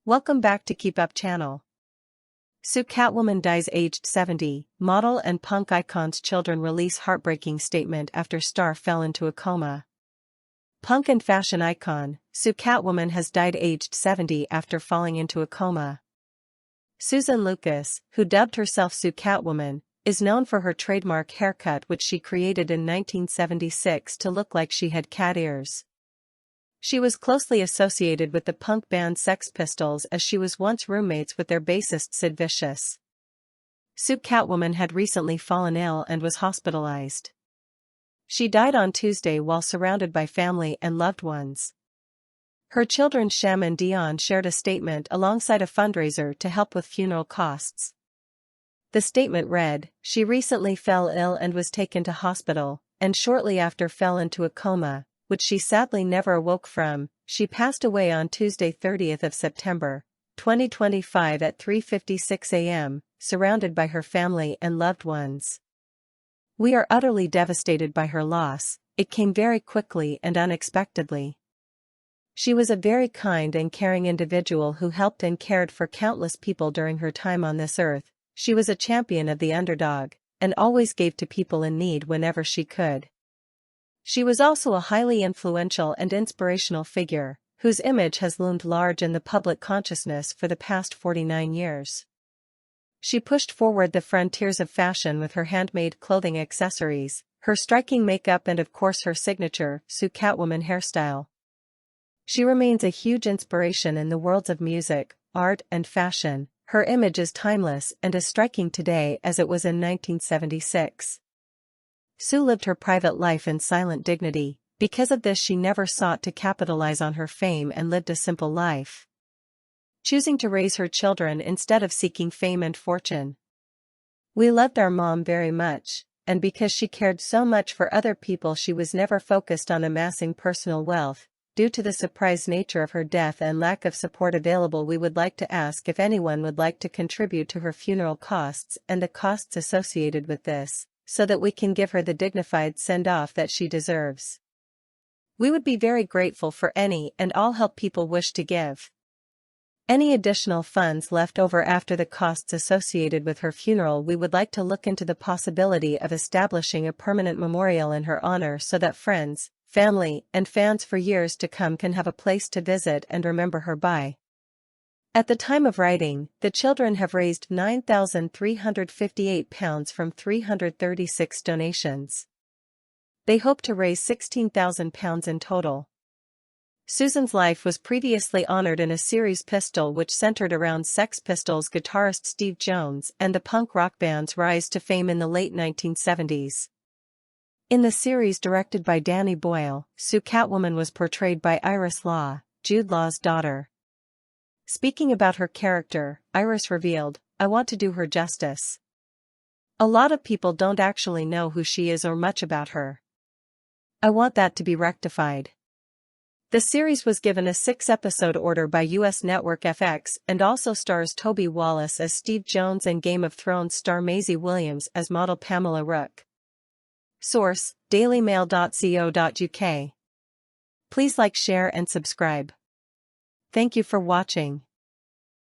Welcome back to Keep Up channel. Soo Catwoman dies aged 70, model and punk icon's children release heartbreaking statement after star fell into a coma. Punk and fashion icon, Soo Catwoman has died aged 70 after falling into a coma. Susan Lucas, who dubbed herself Soo Catwoman, is known for her trademark haircut which she created in 1976 to look like she had cat ears. She was closely associated with the punk band Sex Pistols as she was once roommates with their bassist Sid Vicious. Soo Catwoman had recently fallen ill and was hospitalized. She died on Tuesday while surrounded by family and loved ones. Her children Shem and Dion shared a statement alongside a fundraiser to help with funeral costs. The statement read, "She recently fell ill and was taken to hospital, and shortly after fell into a coma, which she sadly never awoke from. She passed away on Tuesday 30th of September, 2025 at 3:56 a.m., surrounded by her family and loved ones. We are utterly devastated by her loss. It came very quickly and unexpectedly. She was a very kind and caring individual who helped and cared for countless people during her time on this earth. She was a champion of the underdog, and always gave to people in need whenever she could. She was also a highly influential and inspirational figure, whose image has loomed large in the public consciousness for the past 49 years. She pushed forward the frontiers of fashion with her handmade clothing accessories, her striking makeup and of course her signature, Soo Catwoman hairstyle. She remains a huge inspiration in the worlds of music, art and fashion. Her image is timeless and as striking today as it was in 1976. Soo lived her private life in silent dignity. Because of this she never sought to capitalize on her fame and lived a simple life, choosing to raise her children instead of seeking fame and fortune. We loved our mom very much, and because she cared so much for other people she was never focused on amassing personal wealth. Due to the surprise nature of her death and lack of support available, we would like to ask if anyone would like to contribute to her funeral costs and the costs associated with this, so that we can give her the dignified send-off that she deserves. We would be very grateful for any and all help people wish to give. Any additional funds left over after the costs associated with her funeral, we would like to look into the possibility of establishing a permanent memorial in her honor so that friends, family, and fans for years to come can have a place to visit and remember her by. At the time of writing, the children have raised £9,358 from 336 donations. They hope to raise £16,000 in total. Susan's life was previously honored in a series Pistol which centered around Sex Pistols guitarist Steve Jones and the punk rock band's rise to fame in the late 1970s. In the series directed by Danny Boyle, Soo Catwoman was portrayed by Iris Law, Jude Law's daughter. Speaking about her character, Iris revealed, "I want to do her justice. A lot of people don't actually know who she is or much about her. I want that to be rectified." The series was given a 6-episode order by US network FX and also stars Toby Wallace as Steve Jones and Game of Thrones star Maisie Williams as model Pamela Rook. Source: dailymail.co.uk. Please like, share and subscribe. Thank you for watching.